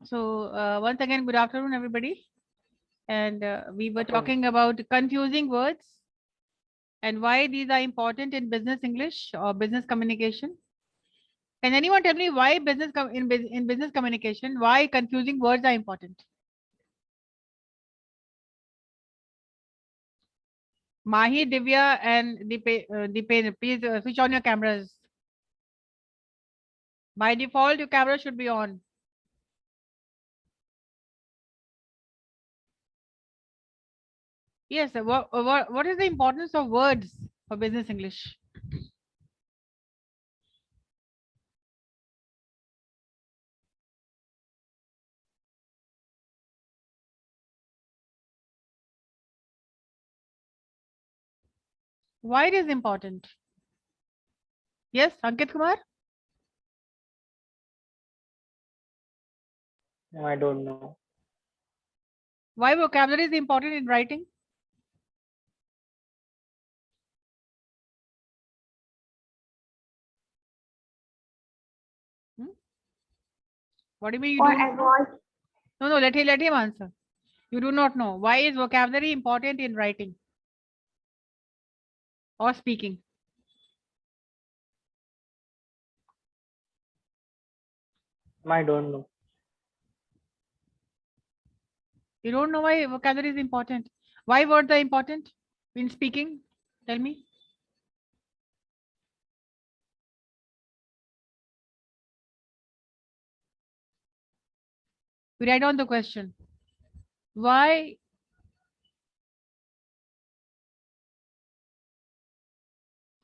So once again, good afternoon, everybody. And we were Afternoon. talking about confusing words and why these are important in business English or business communication. Can anyone tell me why in business communication, why confusing words are important? Mahi, Divya, and Dipen, please switch on your cameras. By default, your camera should be on. Yes, what is the importance of words for business English? Why it is important? Yes, Ankit Kumar? I don't know. Why vocabulary is important in writing? Hmm? What do you mean you Or don't know? avoid. No, let him answer. You do not know. Why is vocabulary important in writing or speaking? I don't know. You don't know why vocabulary is important. Why words are important in speaking? Tell me. We write on the question. Why?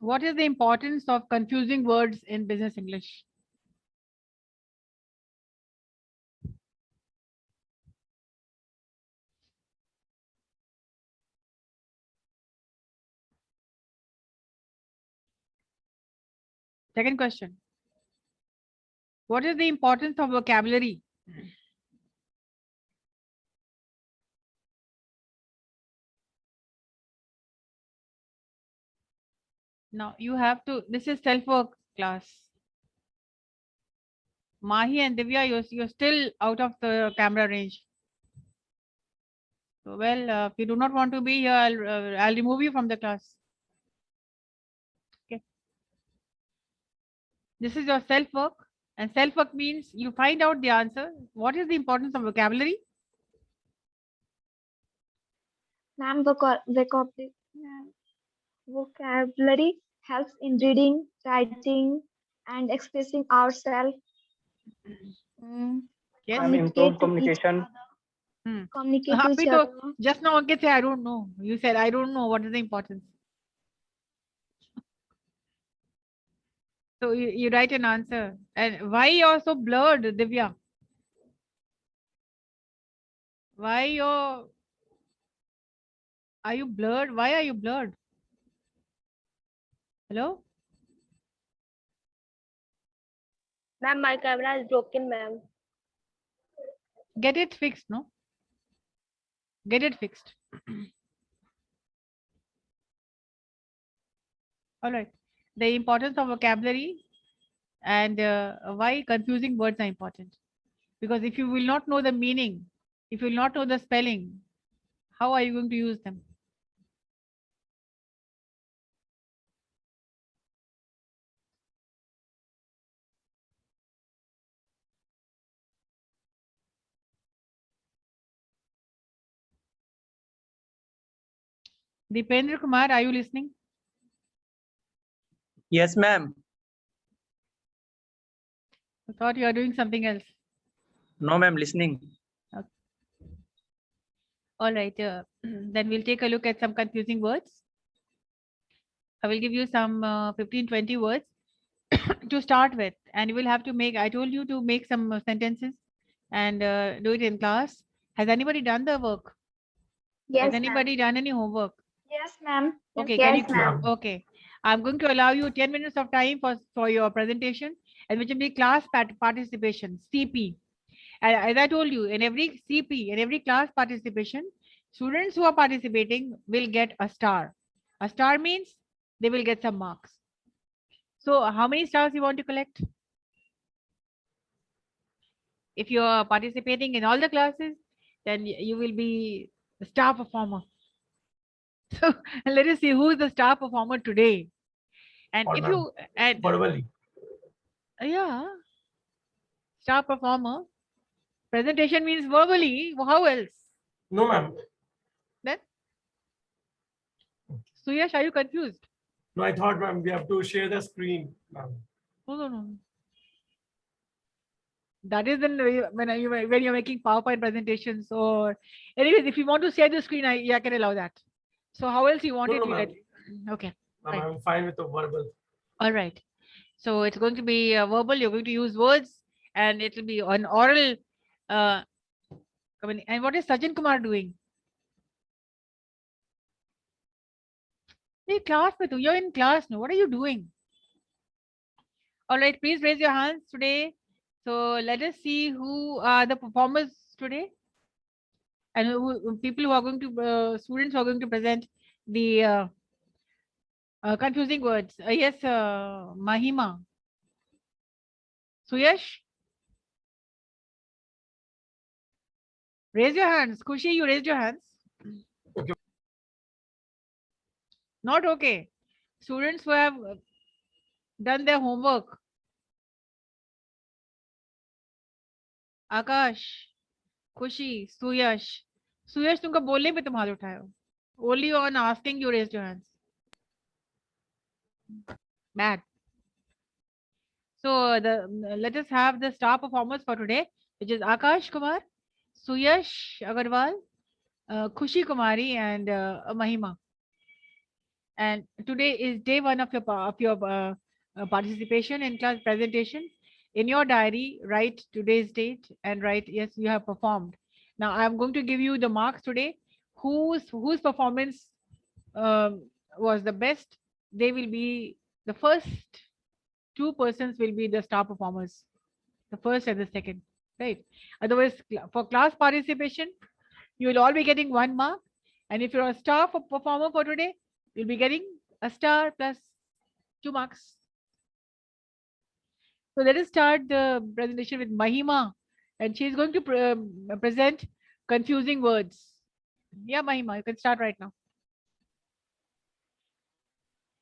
What is the importance of confusing words in business English? Second question. What is the importance of vocabulary? Now you have to, this is self-work class. Mahi and Divya, you're still out of the camera range. So, well, if you do not want to be here, I'll remove you from the class. Okay. This is your self-work, and self-work means you find out the answer. What is the importance of vocabulary? Ma'am, vocabulary helps in reading, writing, and expressing ourselves. Yes. Improve Communicate to each communication. other. Communicate to Abhi each to, other. just now Ankit said, I don't know. You said, I don't know. What is the importance? So you write an answer. And why you're so blurred, Divya? Why are you blurred? Why are you blurred? Hello? Ma'am, my camera is broken, ma'am. Get it fixed, no? Get it fixed. All right. The importance of vocabulary and why confusing words are important. Because if you will not know the meaning, if you will not know the spelling, how are you going to use them? Dipendra Kumar, are you listening? Yes, ma'am. I thought you are doing something else. No, ma'am, listening. Okay. All right. Then we'll take a look at some confusing words. I will give you some 15-20 words to start with, and you will have to make, I told you to make some sentences and do it in class. Has anybody done the work? Yes, Has ma'am. anybody done any homework? Yes, ma'am. Okay, Yes, ma'am. Okay, I'm going to allow you 10 minutes of time for your presentation, and which will be class participation, CP. And as I told you, in every CP, in every class participation, students who are participating will get a star. A star means they will get some marks. So how many stars you want to collect? If you are participating in all the classes, then you will be the star performer. So let us see who is the star performer today. And Or if ma'am, you and verbally. yeah, star performer. Presentation means verbally. How else? No, ma'am. Then Suyash, are you confused? No, I thought, ma'am, we have to share the screen, ma'am. No. That is when you're making PowerPoint presentations, or anyways, if you want to share the screen, I can allow that. So how else you want No, it? no, You ma'am. let okay. Ma'am, Fine. I'm fine with the verbal. All right. So it's going to be verbal. You're going to use words, and it will be an oral. And what is Sajjan Kumar doing? Hey, class में you're in class now. What are you doing? All right, please raise your hands today. So let us see who are the performers today, and people who are going to students who are going to present the confusing words. Yes, Mahima. Suyash, raise your hands. Kushi, you raised your hands. Okay. Not okay. Students who have done their homework. Akash, Kushi, Suyash. Suyash, तुमको बोलने पे तुम हाथ उठाए हो. Only on asking you raised your hands. Bad. So let us have the star performers for today, which is Akash Kumar, Suyash Agarwal, Khushi Kumari, and Mahima. And today is day one of your participation in class presentation. In your diary, write today's date and write yes, you have performed. Now I'm going to give you the marks today. Whose performance was the best? They will be the first. Two persons will be the star performers, the first and the second, right? Otherwise, for class participation, you will all be getting 1 mark. And if you're a star performer for today, you'll be getting a star plus 2 marks. So let us start the presentation with Mahima, and she's going to present confusing words. Yeah, Mahima, you can start right now.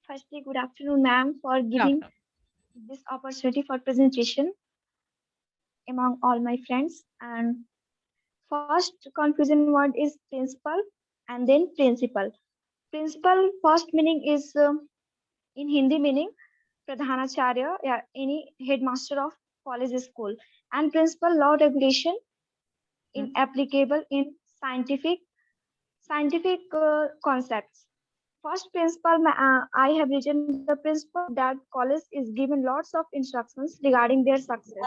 Firstly, good afternoon, ma'am, for giving this opportunity for presentation among all my friends. And first confusion word is principal and then principal. Principal first meaning is in Hindi meaning Pradhanacharya, yeah, any headmaster of college school, and principal law regulation in applicable in scientific concepts. First principle, I have written the principle that college is given lots of instructions regarding their success.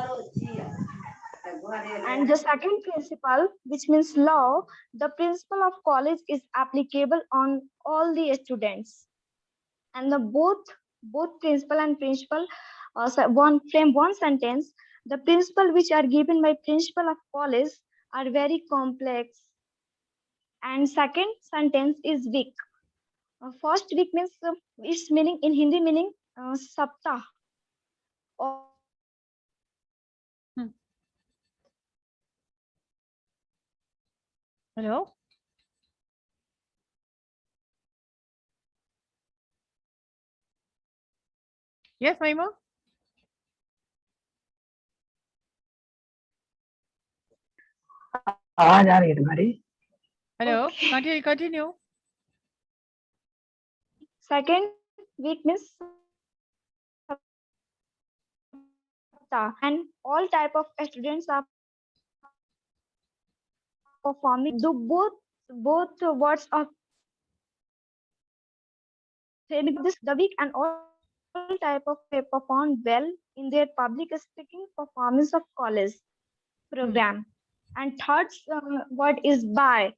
And the second principle, which means law, the principle of college is applicable on all the students. And the both principle and principle frame one sentence. The principle which are given by principle of college are very complex. And second sentence is weak. First week means its meaning in Hindi meaning saptah. Hello. Yes, Mahima. आवाज आ रही है तुम्हारी? Hello. Okay. Continue. Second week means and all type of students are performing. Do both words of this the week and all type of perform well in their public speaking performance of college program. And third word is by.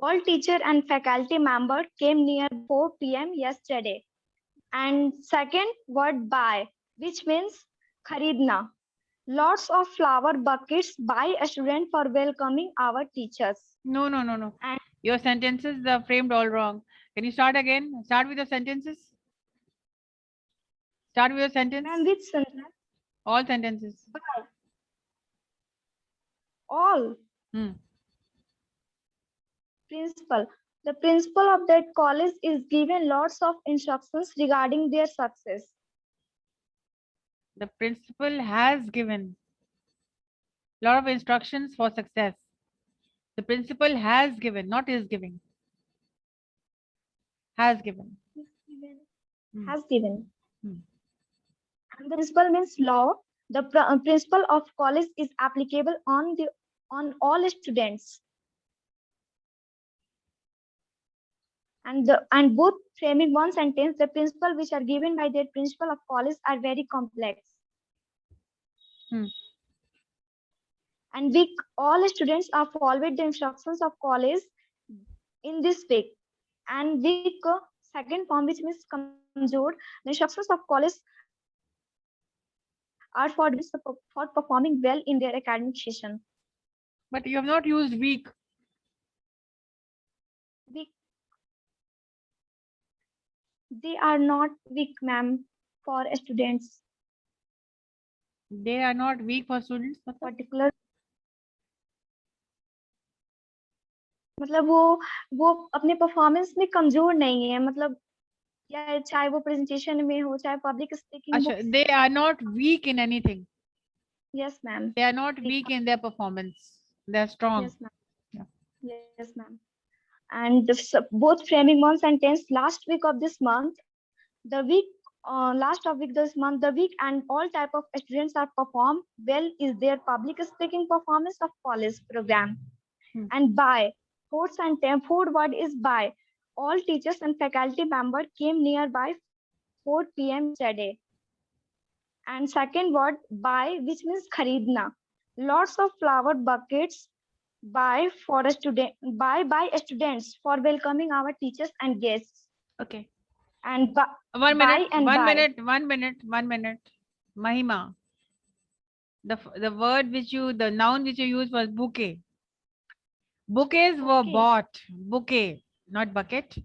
All teacher and faculty member came near 4 p.m. yesterday. And second word by, which means kharidna. Lots of flower buckets by a student for welcoming our teachers. No. And Your sentences are framed all wrong. Can you start again? Start with the sentences. Start with your sentence. ma'am, which sentence? All sentences. Principal. Hmm. Principal. The principal of that college is given lots of instructions regarding their success. The principal has given a lot of instructions for success. The principal has given, not is giving. Has given. Hmm. Has given. Hmm. And the principal means law. The principal of college is applicable on all students. And both framing one sentence, the principal which are given by their principal of college are very complex. Hmm. And all students are followed the instructions of college in this week. And week second form, which means kamjor, the instructions of college are for performing well in their academic session. But you have not used weak. Weak. They are not weak, ma'am, for students. They are not weak for students. Particular. मतलब वो अपने performance में कमजोर नहीं है, मतलब या चाहे वो प्रेजेंटेशन में हो, चाहे public speaking. They are not weak in anything. Yes, ma'am. They are not weak in their performance. They are strong. Yes, ma'am. Yeah. Yes, ma'am. And both framing one sentence last week of this month, the week last of week this month, the week and all type of students are performed well is their public speaking performance of college program. Hmm. And by fourth word is by all teachers and faculty members came nearby 4 p.m. yesterday. And second word by, which means kharidna, lots of flower buckets by students for welcoming our teachers and guests. Okay. And One minute. Mahima. The noun which you used was bouquet. Bouquets were bought. Bouquet, not bucket.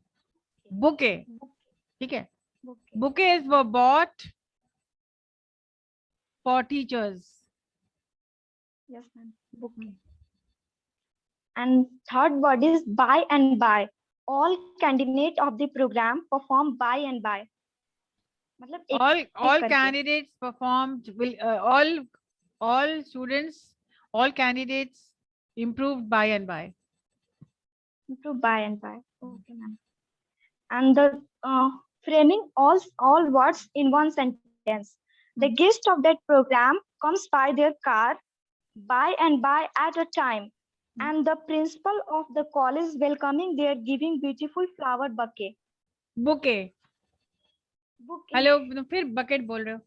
Bouquet. Okay. Bouquets were bought for teachers. Yes, ma'am. Bouquet. And third word is by and by. All candidates of the program perform by and by. All candidates performed. All students, all candidates improved by and by. Improved by and by. Okay, ma'am. And the framing all words in one sentence. The guest of that program comes by their car by and by at a time. And the principal of the college welcoming their giving beautiful flower bouquet. Bouquet. Hello, फिर bucket बोल रहे हो.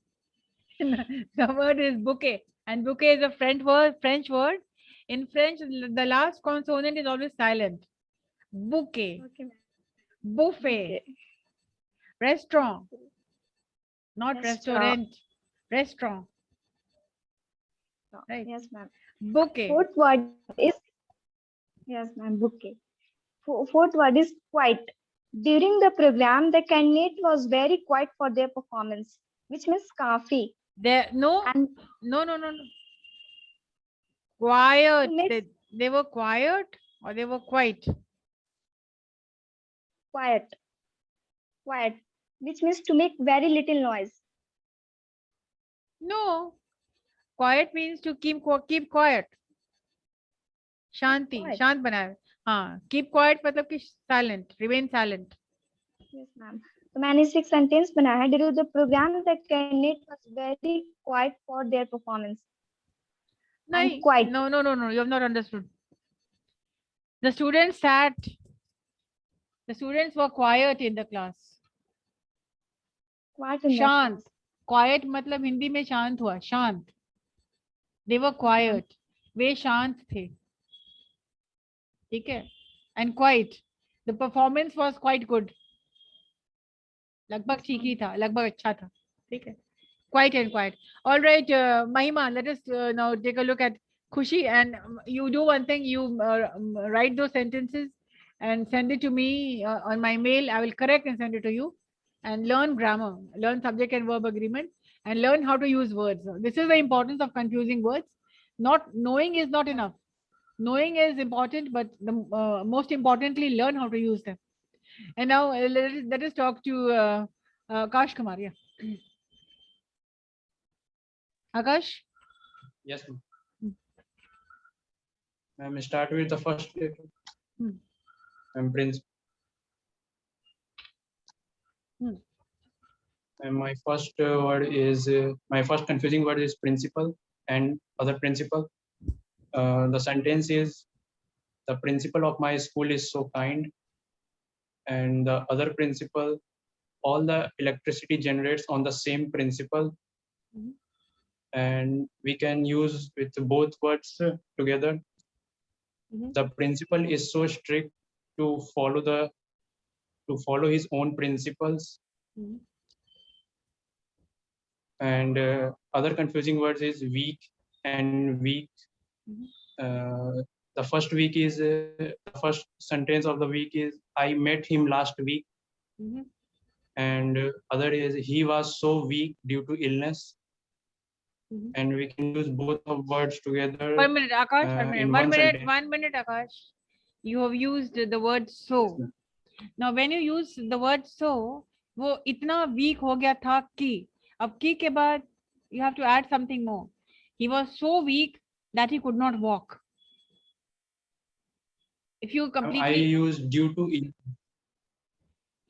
The word is bouquet, and bouquet is a French word. In French, the last consonant is always silent. Bouquet. Okay. Buffet. Okay. Restaurant. Not restaurant. Restaurant. Right. Yes, ma'am. Bouquet. Fourth word is, yes, ma'am, bouquet. Fourth word is quiet. During the program, the candidate was very quiet for their performance, which means kafi. No. Quiet. They were quiet or they were quiet? Quiet, which means to make very little noise. No, quiet means to keep quiet. Shanti, शांत बनाए. हाँ, keep quiet मतलब कि silent, remain silent. Yes, ma'am. So मैंने 6 sentence बनाया है. During the program, the candidate was very quiet for their performance. No, quiet. No, you have not understood. The students were quiet in the class. Quiet in शांत. Quiet मतलब हिंदी में शांत हुआ, शांत. They were quiet. वे शांत थे. ठीक है? And quiet. The performance was quite good. लगभग ठीक ही था, लगभग अच्छा था. ठीक है? Quiet and quiet. All right, Mahima, let us now take a look at Khushi, and you do one thing. You write those sentences and send it to me on my mail. I will correct and send it to you. And learn grammar, learn subject and verb agreement, and learn how to use words. This is the importance of confusing words. Not knowing is not enough. Knowing is important, but the most importantly, learn how to use them. And now let us talk to Akash Kumar. Yeah. Akash. Yes, ma'am. Start with the first letter. Hmm. Prince. And my first my first confusing word is principal and other principal. The sentence is, the principal of my school is so kind, and the other principal, all the electricity generates on the same principle. And we can use with both words together. The principal is so strict to follow his own principles. And other confusing words is weak and weak. The first week is the first sentence of the week is, I met him last week. And other is, he was so weak due to illness. And we can use both of words together. 1 minute, Akash. 1 minute. in 1 one minute. sentence. 1 minute, Akash. You have used the word so. Now, when you use the word so, वो इतना weak हो गया था कि, अब की के बाद you have to add something more. He was so weak that he could not walk. If you I completely, use due to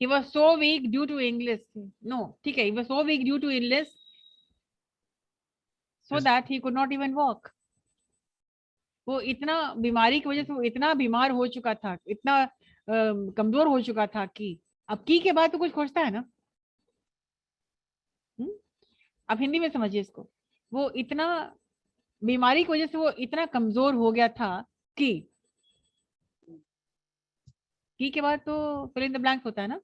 he was so weak due to illness. No, ठीक है, he was so weak due to illness, so Yes. that he could not even walk. वो इतना बीमारी की वजह से वो इतना बीमार हो चुका था, इतना कमजोर हो चुका था कि, अब की के बाद तो कुछ खोजता है ना. अब हिंदी में समझिए इसको. वो इतना बीमारी की वजह से वो इतना कमजोर हो गया था कि, की के बाद तो fill in the blanks होता है ना.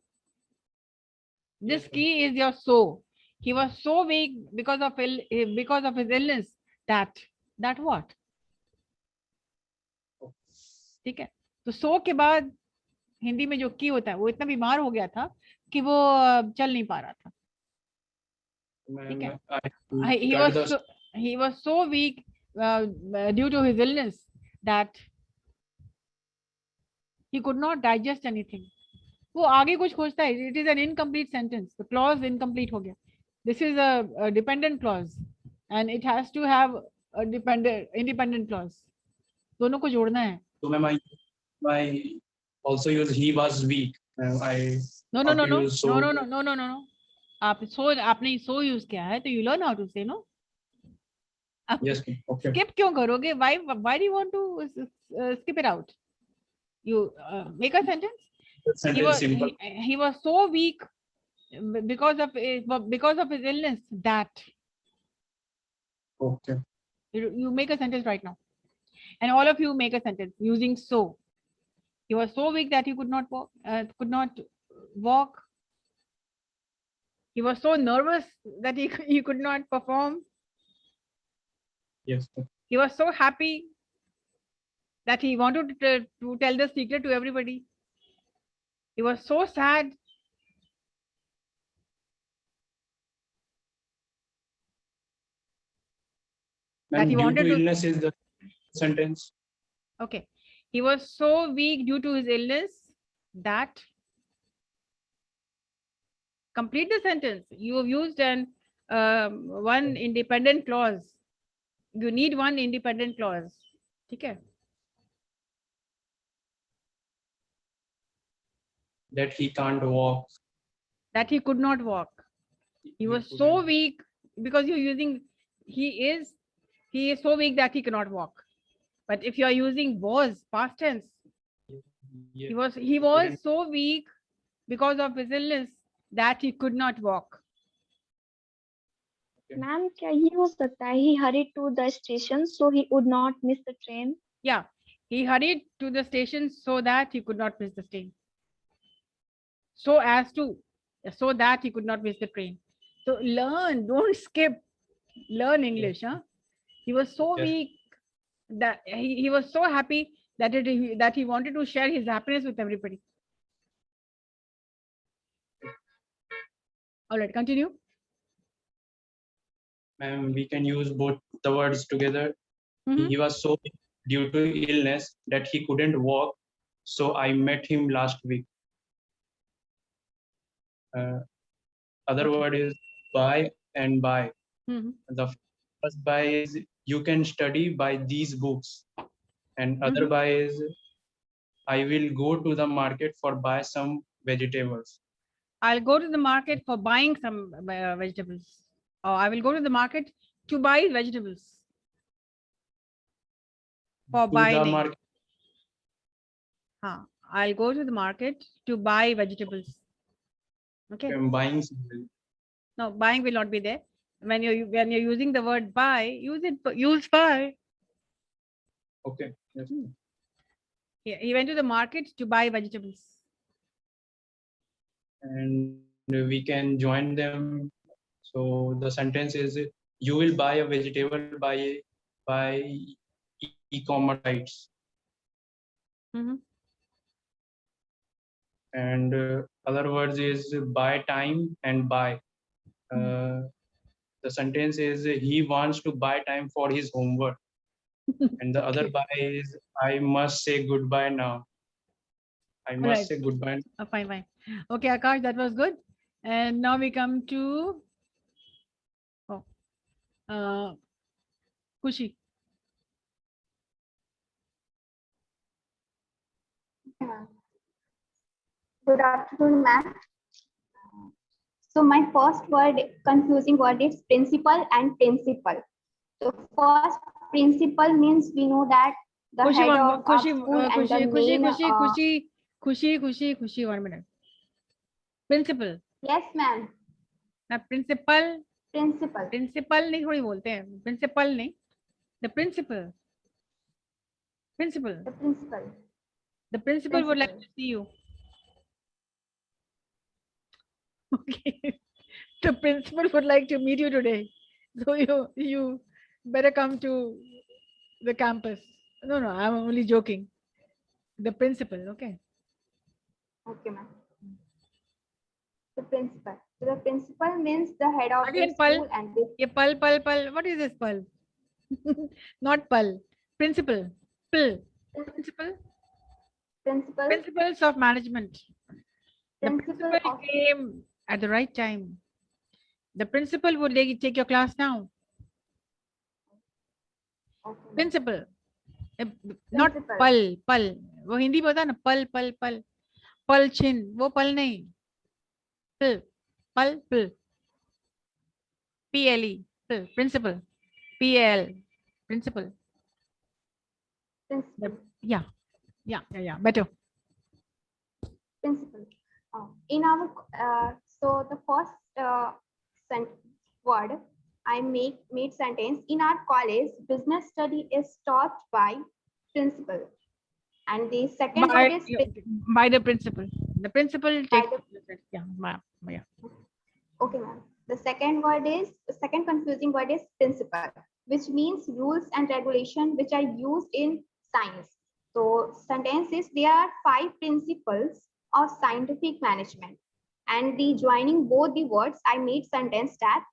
This key is your so. He was so weak because of his illness that what? ठीक है. तो so के बाद हिंदी में जो की होता है, वो इतना बीमार हो गया था कि वो चल नहीं पा रहा था. ठीक है. He was so weak due to his illness that he could not digest anything. वो आगे कुछ खोजता है. It is an incomplete sentence. The clause incomplete हो गया. This is a dependent clause and it has to have a independent clause. दोनों को जोड़ना है. So ma'am, I also use he was weak. No. आपने so use किया है, तो you learn how to say no. Yes, okay. Skip क्यों करोगे? Why do you want to skip it out? You make a sentence. He was so weak because of his illness that. Okay. You make a sentence right now, and all of you make a sentence using so. He was so weak that he could not walk. He was so nervous that he could not perform. Yes. He was so happy that he wanted to tell the secret to everybody. He was so sad. That he wanted to. Illness is the sentence. Okay. He was so weak due to his illness that. Complete the sentence. You have used one independent clause. You need one independent clause. Okay. That he can't walk. That he could not walk. He was so weak because you're using he is so weak that he cannot walk. But if you are using was past tense, he was so weak because of his illness that he could not walk. Ma'am, क्या ये हो सकता है? He hurried to the station so he would not miss the train. Yeah, he hurried to the station so that he could not miss the train. So that he could not miss the train. So learn, don't skip. Learn English, huh? He was so weak that he was so happy that he wanted to share his happiness with everybody. All right, continue. Ma'am, we can use both the words together. He was so weak due to illness that he couldn't walk. So I met him last week. Other Okay. word is buy and buy. Mhm. The first buy is you can study by these books, and other buy is I will go to the market for buy some vegetables. I'll go to the market for buying some vegetables. Or I will go to the market to buy vegetables. For To the buying. market, I'll go to the market to buy vegetables. Okay. I'm buying something. No, buying will not be there. When you're using the word buy, use buy. Okay. Yes. He went to the market to buy vegetables. And we can join them. So the sentence is you will buy a vegetable by e-commerce sites. And other words is buy time and buy. The sentence is he wants to buy time for his homework. And the other buy is I must say goodbye now. I must Alright. say goodbye. Fine. Okay, Akash, that was good. And now we come to Kushi. Good afternoon, ma'am. So my first confusing word is principal and principal. So first, principal means we know that the Kushi, head of our school and the main. Kushi, 1 minute. Principal. Yes, ma'am. Now principal नहीं थोड़ी बोलते हैं. Principal नहीं. The principal. The principal would like to see you. Okay. The principal would like to meet you today. So you better come to the campus. No, I'm only joking. The principal, okay. Okay, ma'am. The principal. So the principal means the head of Again, the pal. school and the Pal. What is this pal? Not pal. Principal. Principal. Principles of management. The principal came at the right time. The principal would take your class now. Okay. Principal. Not pal. वो हिंदी में होता है ना पल. पल छिन वो पल नहीं. Pal. PLE. Principal. PL. Principal. Yeah. Better. Principal. In our so the first word I made sentence in our college business study is taught by principal, and the second word is by the principal. The principal takes yeah. Okay, ma'am. The second confusing word is principle, which means rules and regulation which are used in science. So sentence is there are 5 principles of scientific management, and the joining both the words I made sentence that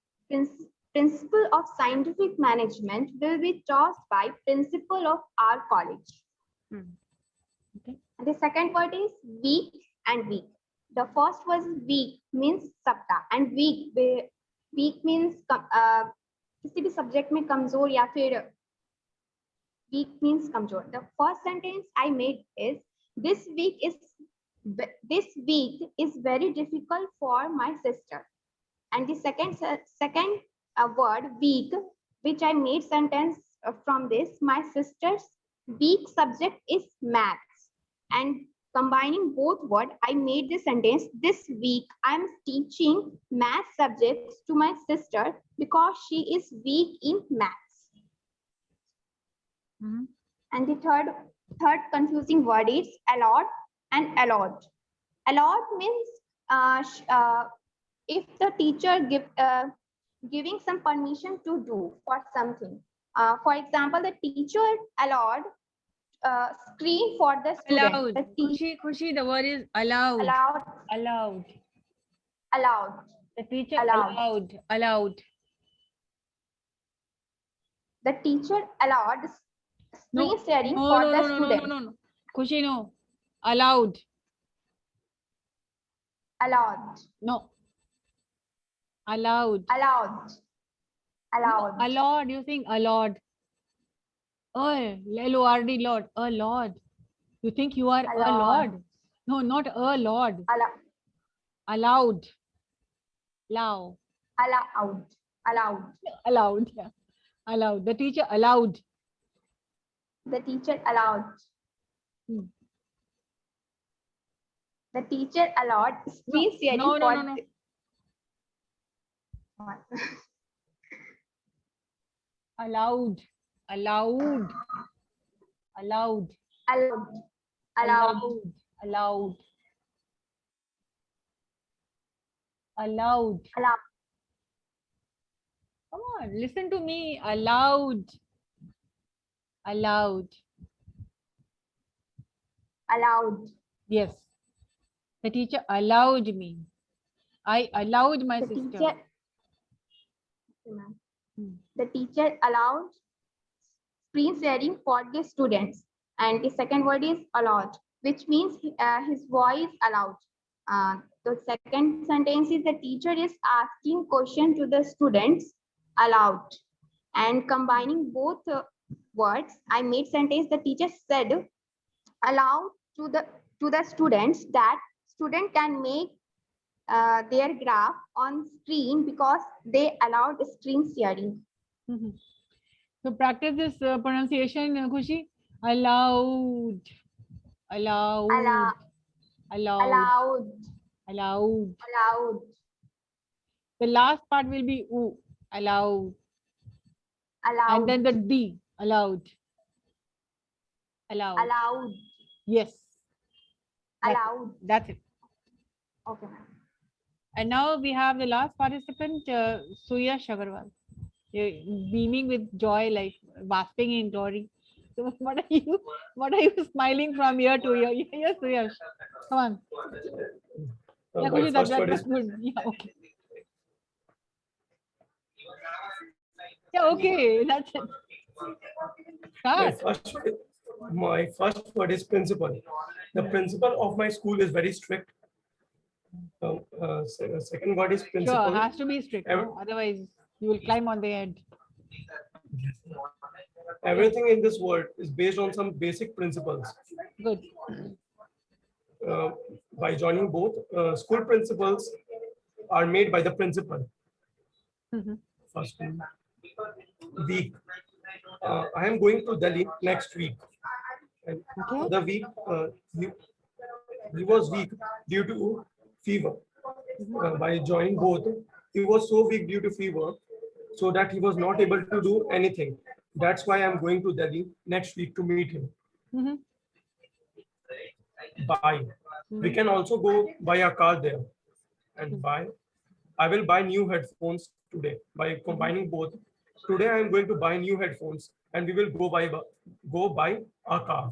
principle of scientific management will be taught by principal of our college. Okay. And the second word is week and week. The first was week means saptah, and week means किसी भी subject में कमजोर या फिर week means कमजोर. The first sentence I made is this week is very difficult for my sister. And the second word week, which I made sentence from this, my sister's week subject is maths. And combining both words, I made the sentence, this week I'm teaching math subjects to my sister because she is weak in maths. And the third confusing word is allowed and allowed. Allowed means if the teacher giving some permission to do for something. For example, the teacher allowed screen for the student. Allowed. Khushi, the word is allowed. Allowed. The teacher allowed. The teacher allowed screen sharing No, for no, the no, no, no, student. no, no. Khushi, no. Allowed. Allowed. No. Allowed. Allowed. Allowed. Allowed. You think allowed. Oh, L-O-R-D, Lord. A Lord. You think you are a Allowed. Lord? No, not a Lord. Allowed. Allow. Allowed. Allowed. Allowed. Yeah. Allowed. The teacher allowed. The teacher allowed. Hmm. The teacher allowed screen sharing No, no, for no, no. Allowed. Allowed. Allowed. allowed. Allowed. Allowed. Allowed. Allowed. Come on, listen to me. Allowed. Allowed. Allowed. Yes. The teacher allowed me. I allowed my The sister. teacher. Okay, ma'am. Hmm. The teacher allowed screen sharing for the students. And the second word is allowed, which means his voice allowed. The second sentence is the teacher is asking question to the students allowed. And combining both words, I made sentence the teacher said allowed to the students that student can make their graph on screen because they allowed screen sharing. Mhm. So practice this pronunciation, Khushi. Allowed. Allowed. Allowed. Allowed. Allowed. Allowed. Allowed. The last part will be oo. Allowed. Allowed. And then the D. Allowed. Allowed. Allowed. Yes. Allowed. That's it. Okay, ma'am. And now we have the last participant, Suyash Agarwal. You're beaming with joy, like basking in glory. So what are you smiling from ear to ear? Yes, Suyash. Come on. Yeah, My Khushi, first word that's is good. Yeah, okay. Yeah, okay. That's it. my Start. first word is principal. The principal of my school is very strict. Second word is Sure, principal. has to be strict. No? Otherwise, you will climb on the head. Everything in this world is based on some basic principles. Good. By joining both, school principals are made by the principal. Mhm. First week, I am going to Delhi next week. And Okay. the week, he was weak due to fever. By joining both, he was so weak due to fever, so that he was not able to do anything. That's why I'm going to Delhi next week to meet him. Mhm. Buy. We can also go buy a car there and buy. I will buy new headphones today by combining both. Today I am going to buy new headphones and we will go buy a car.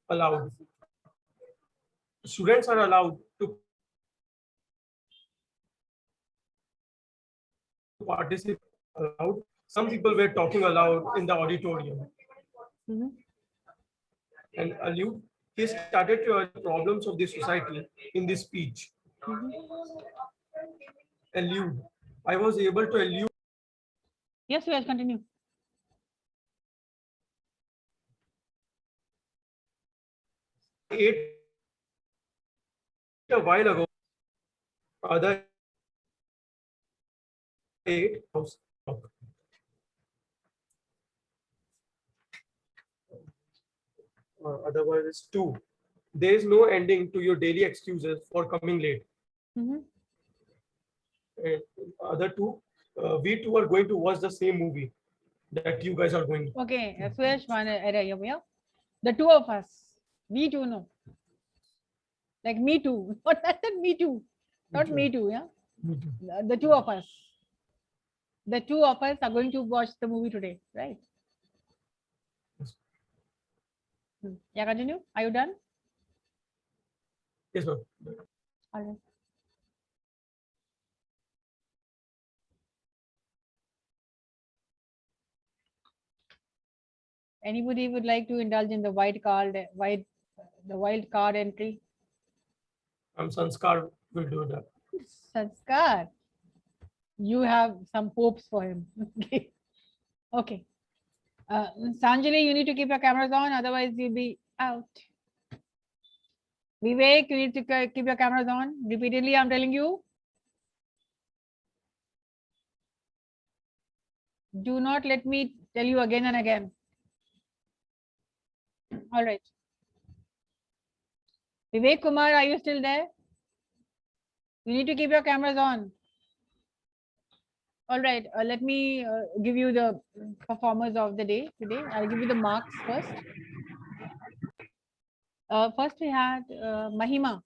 Allowed. Students are allowed to participate aloud. Some people were talking aloud in the auditorium. Mhm. And allude, he started to problems of the society in this speech. Allude. I was able to allude Yes, Suyash, continue. it a while ago. Other eight. Otherwise, two. There is no ending to your daily excuses for coming late. Mhm. And other two, we two are going to watch the same movie that you guys are going to. Okay, Suyash, yeah. The two of us. Me too, no. Like me too. What I said, me too. Not me too, yeah. Me too. The two of us. The two of us are going to watch the movie today, right? Yes. Yeah, continue. Are you done? Yes, ma'am. All right. Anybody would like to indulge in the wild card entry? Sanskar will do that. Sanskar. You have some hopes for him. Okay. Okay. Sanjana, you need to keep your cameras on, otherwise you'll be out. Vivek, you need to keep your cameras on. Repeatedly, I'm telling you. Do not let me tell you again and again. All right. Vivek Kumar, are you still there? You need to keep your cameras on. All right. Let me give you the performers of the day today. I'll give you the marks first. First, we had Mahima.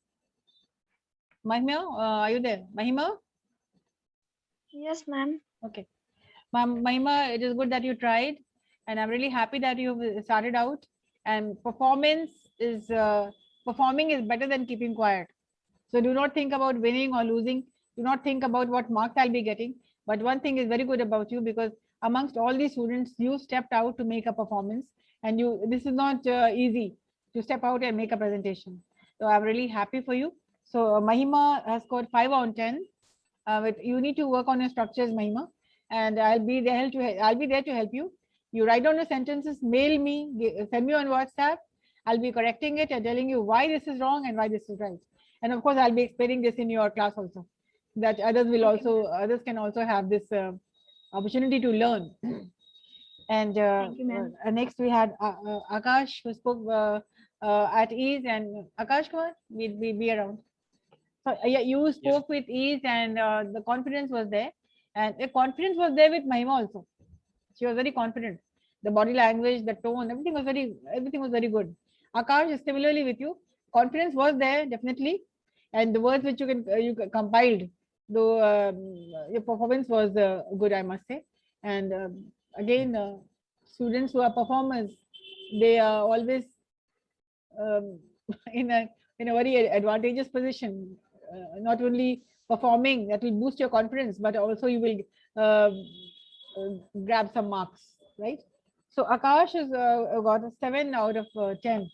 Mahima, are you there? Mahima? Yes, ma'am. Okay. Mahima, it is good that you tried, and I'm really happy that you've started out. And performing is better than keeping quiet. So do not think about winning or losing. Do not think about what marks I'll be getting. But one thing is very good about you, because amongst all these students, you stepped out to make a performance, and this is not easy to step out and make a presentation. So I'm really happy for you. So Mahima has scored 5 on 10. You need to work on your structures, Mahima, and I'll be there to help you. You write down the sentences, mail me, send me on WhatsApp. I'll be correcting it and telling you why this is wrong and why this is right. And of course, I'll be explaining this in your class also, that others can also have this opportunity to learn. And Thank you, ma'am. next we had Akash, who spoke at ease, and Akash, come on, we'll be around. So yeah, you spoke with ease, and the confidence was there, and the confidence was there with Mahima also. She was very confident. The body language, the tone, everything was very good. Akash is similarly with you. Confidence was there definitely, and the words which you compiled, though your performance was good, I must say. And again, students who are performers, they are always in a very advantageous position. Not only performing, that will boost your confidence, but also you will grab some marks, right? So Akash has got a 7 out of 10,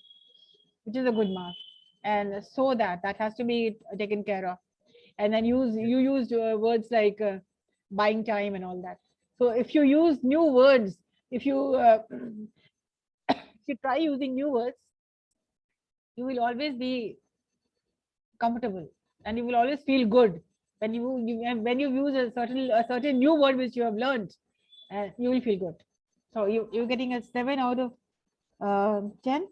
which is a good mark, and so that has to be taken care of. And then you used words like buying time and all that. So if you use new words, if you try using new words, you will always be comfortable, and you will always feel good when you use a certain new word which you have learned, and you will feel good. So you're getting a 7 out of 10.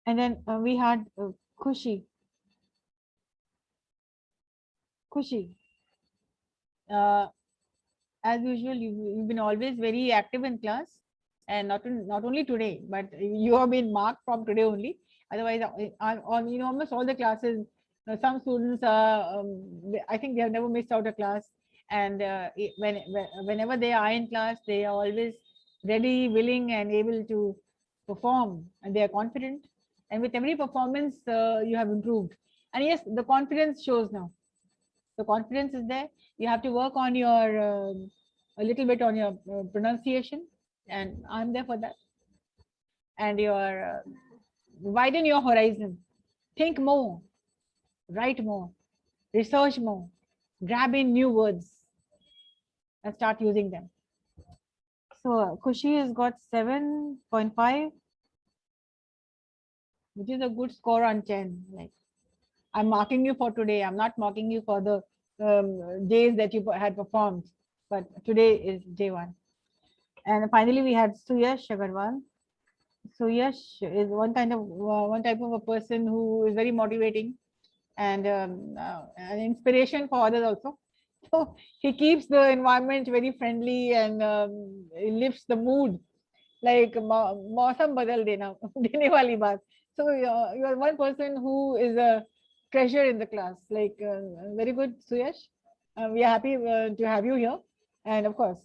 And then we had Khushi. As usual, you've been always very active in class, and not only today, but you have been marked from today only. Otherwise, on almost all the classes, some students I think they have never missed out a class, and whenever they are in class, they are always ready, willing, and able to perform, and they are confident. And with every performance, you have improved. And yes, the confidence shows now. The confidence is there. You have to work on your a little bit on your pronunciation, and I'm there for that. And your widen your horizon. Think more, write more, research more, grab in new words, and start using them. So Khushi has got 7.5, which is a good score on 10. Like, I'm marking you for today. I'm not marking you for the days that you had performed, but today is day 1. And finally, we had Suyash Agarwal. Suyash is one type of a person who is very motivating, and an inspiration for others also. So he keeps the environment very friendly, and he lifts the mood. Like मौसम बदल देना देने वाली बात. So you are one person who is a treasure in the class. Like very good, Suyash. We are happy to have you here, and of course,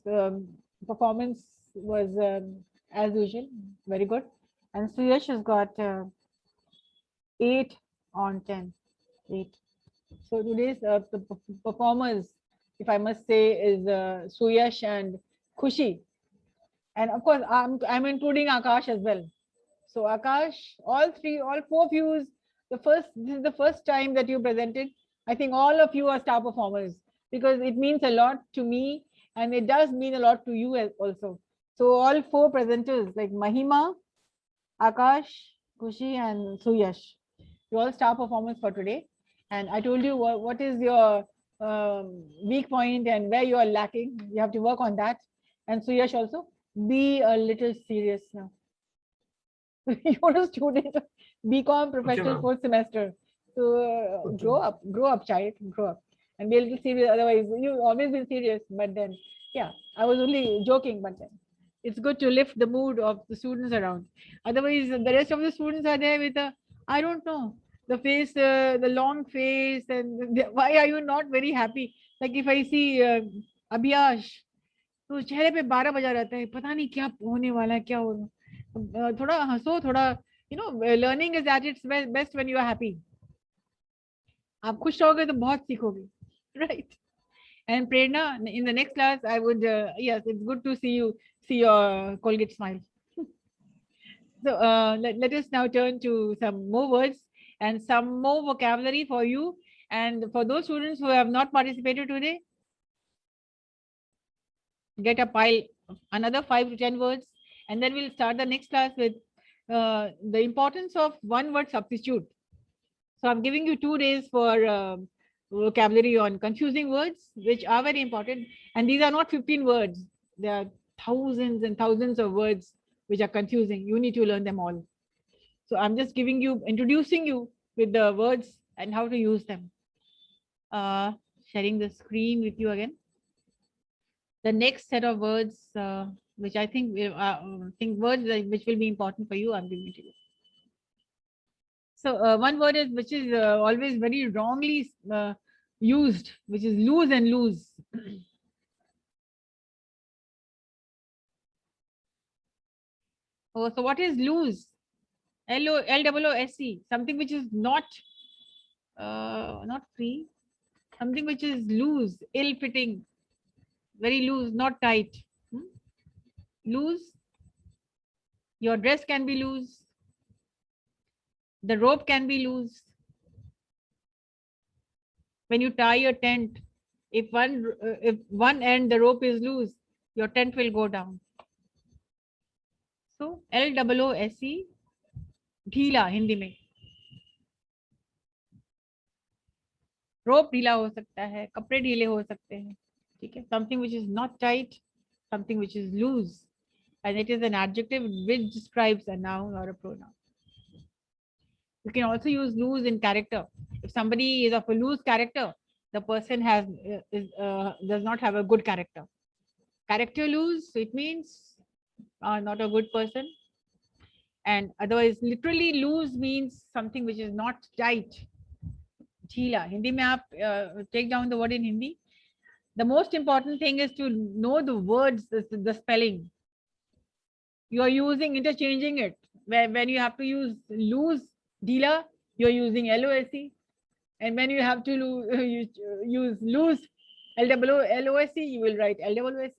performance was as usual very good. And Suyash has got 8 on 10. 8. So today's performers, if I must say, is Suyash and Khushi. And of course, I'm including Akash as well. So Akash, all four of you, this is the first time that you presented. I think all of you are star performers because it means a lot to me and it does mean a lot to you also. So all four presenters like Mahima, Akash, Kushi and Suyash, you all star performers for today. And I told you what is your weak point and where you are lacking. You have to work on that. And Suyash also, be a little serious now. You're a student, BCom professional ma'am. fourth semester. So grow up, child, grow up, and be a little serious. Otherwise, you've always been serious. But then, yeah, I was only joking. But then, it's good to lift the mood of the students around. Otherwise, the rest of the students are there with a, I don't know, the face, the long face, and why are you not very happy? Like if I see Abhiyash, तो चेहरे पे 12 बजा रहता है, पता नहीं क्या होने वाला है, क्या हो थोड़ा हंसो, थोड़ा learning is at its best when you are happy. आप खुश रहोगे तो बहुत सीखोगे, right? And Prerna, in the next class, I would yes, it's good to see your Colgate smile. So let us now turn to some more words and some more vocabulary for you. And for those students who have not participated today, get a pile of another 5 to 10 words, and then we'll start the next class with the importance of one word substitute. So I'm giving you 2 days for vocabulary on confusing words, which are very important. And these are not 15 words. There are thousands and thousands of words which are confusing. You need to learn them all. So I'm just introducing you with the words and how to use them. Sharing the screen with you again. The next set of words, which I think words which will be important for you, I'm giving to you. So one word is which is always very wrongly used, which is lose and lose. Oh, so what is lose? L-O-S-E, something which is not free, something which is loose, ill-fitting, very loose, not tight. Loose. Your dress can be loose. The rope can be loose. When you tie your tent, if one end the rope is loose, your tent will go down. So L-O-O-S-E, ढीला हिंदी में. रोप ढीला हो सकता है, कपड़े ढीले हो सकते हैं, ठीक है. Something which is not tight, something which is loose, and it is an adjective which describes a noun or a pronoun. You can also use loose in character. If somebody is of a loose character, the person does not have a good character. Character loose, it means not a good person. And otherwise, literally loose means something which is not tight. Jhila. Hindi mein aap take down the word in Hindi. The most important thing is to know the words, the spelling. You are interchanging it. When you have to use loose, Dila, you're using LOSE, and when you have to use loose, LOSE, you will write LOSE.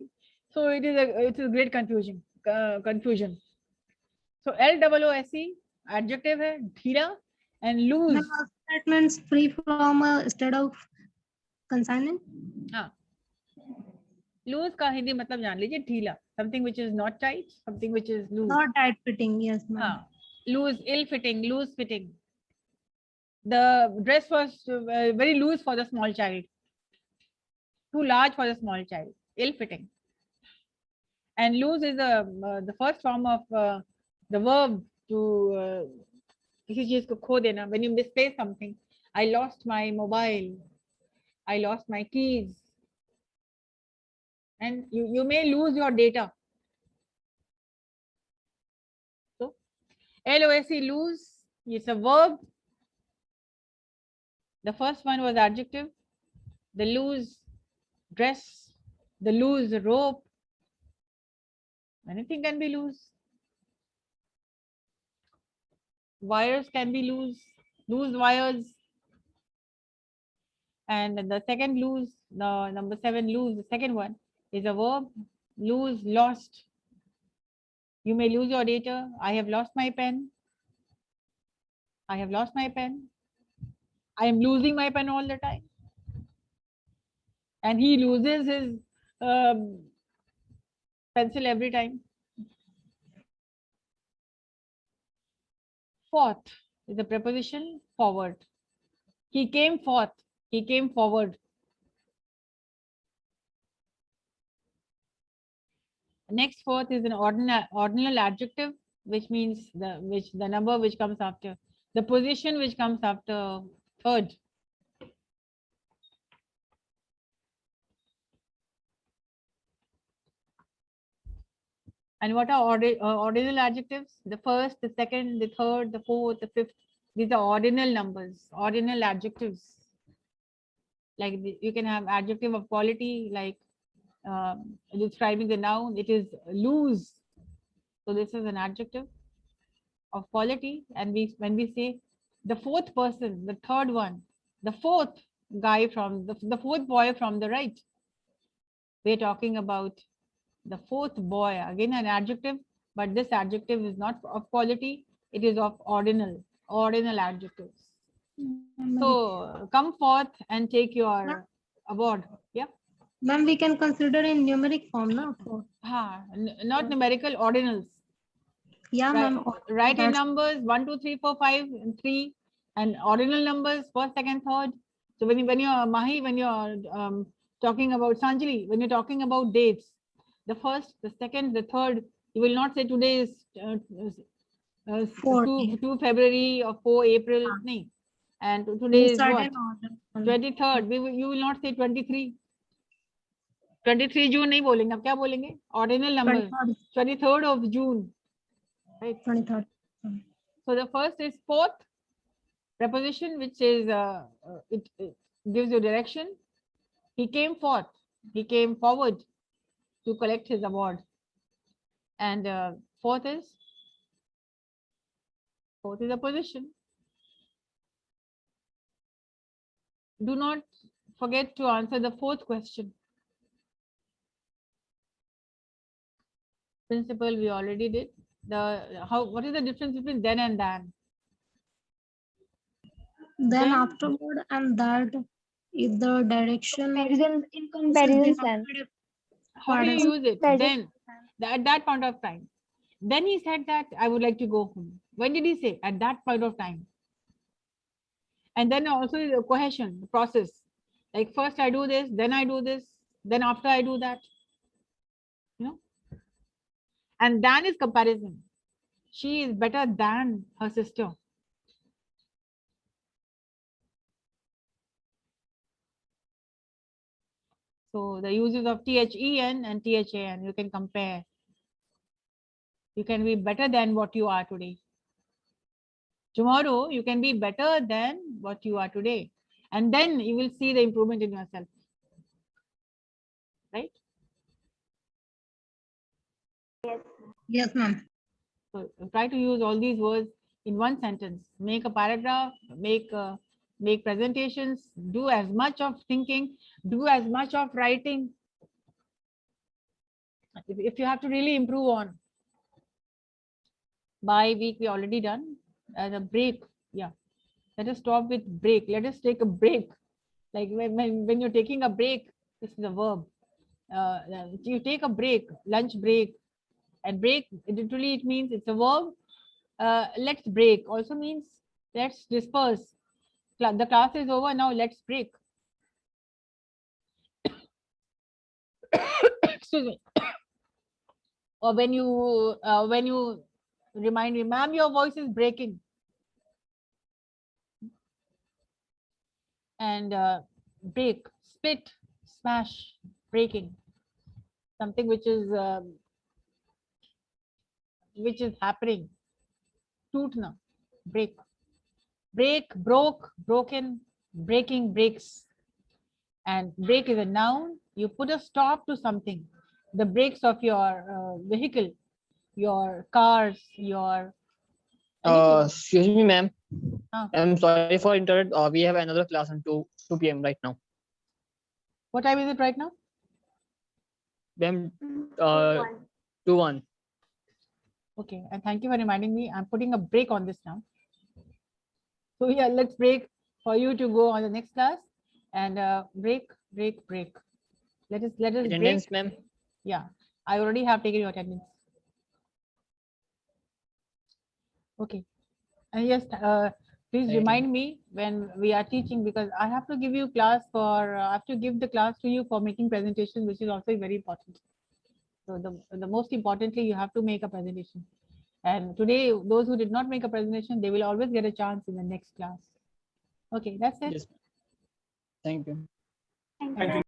So it's a great confusion. So LOSE adjective hai dhira, and loose. That means free from instead of consignment. Loose का हिंदी मतलब जान लीजिए ढीला. Something which is not tight, something which is loose. Not tight fitting, yes, ma'am. Loose, ill-fitting, loose-fitting. The dress was very loose for the small child. Too large for the small child. Ill-fitting. And loose is the first form of the verb to किसी चीज को खो देना. When you misplace something, I lost my mobile, I lost my keys, and you may lose your data. So LOSE, lose, it's a verb. The first one was adjective. The loose dress, the loose rope. Anything can be loose. Wires can be loose wires. And the second loose, the number 7 loose, the second one is a verb. Lose, lost. You may lose your data. I have lost my pen. I have lost my pen. I am losing my pen all the time. And he loses his pencil every time. Forth is the preposition forward. He came forth. He came forward. Next fourth is an ordinal adjective, which means the number which comes after, the position which comes after third. And what are ordinal adjectives? The first, the second, the third, the fourth, the fifth. These are ordinal numbers, ordinal adjectives. Like you can have adjective of quality, like describing the noun. It is loose. So this is an adjective of quality. And when we say the fourth person, the third one, the fourth guy from the fourth boy from the right, we're talking about the fourth boy. Again, an adjective, but this adjective is not of quality. It is of ordinal adjectives. So come forth and take your award. Yeah. Ma'am, we can consider in numeric form, no? Not numerical, ordinals. Yeah, ma'am. Write in numbers 1, 2, 3, 4, 5, and 3, and ordinal numbers first, second, third. So when you're Mahi, when you're talking about Sanjali, when you're talking about dates, the first, the second, the third, you will not say today is 2 February or 4 April. No. And today is what? 23rd. You will not say 23. 23 June नहीं बोलेंगे, अब क्या बोलेंगे? Ordinal number. 23rd of June. Right. 23rd. So the first is fourth preposition, which is it gives you direction. He came forth. He came forward to collect his award. And fourth is a position. Do not forget to answer the fourth question. Principle we already did. What is the difference between then and than? Then afterward and that is the direction. In comparison. How do you use it? Then, at that point of time. Then he said that I would like to go home. When did he say? At that point of time. And then also the cohesion, the process. Like first I do this, then I do this, then after I do that. You know? And than is comparison. She is better than her sister. So the uses of THEN and THAN, you can compare. You can be better than what you are today. Tomorrow, you can be better than what you are today. And then you will see the improvement in yourself. Right? Yes. Yes, ma'am. So try to use all these words in one sentence. Make a paragraph, make presentations, do as much of thinking, do as much of writing. If you have to really improve on. By week, we already done. As a break, yeah. Let us stop with break. Let us take a break. Like when you're taking a break, this is a verb. You take a break, lunch break, and break, literally it means it's a verb. Let's break also means let's disperse. The class is over, now let's break. Excuse me. Or when you remind me, ma'am, your voice is breaking. And break, split, smash, breaking. Something which is happening. Tootna, break. Break, broke, broken, breaking, breaks. And break is a noun. You put a stop to something. The brakes of your vehicle, your cars, your... Excuse me, ma'am. I'm sorry for interrupt. We have another class on 2 p.m. right now. What time is it right now? Ma'am, 2:01. Okay, and thank you for reminding me. I'm putting a break on this now. So yeah, let's break for you to go on the next class, and break. Let us break. Attendance, ma'am. Yeah, I already have taken your attendance. Okay, and yes, please Thank remind me when we are teaching, because I have to give you class for, I have to give the class to you for making presentation, which is also very important. So the most importantly, you have to make a presentation. And today, those who did not make a presentation, they will always get a chance in the next class. Okay, that's it. Yes. Thank you. Thank Thank you. you.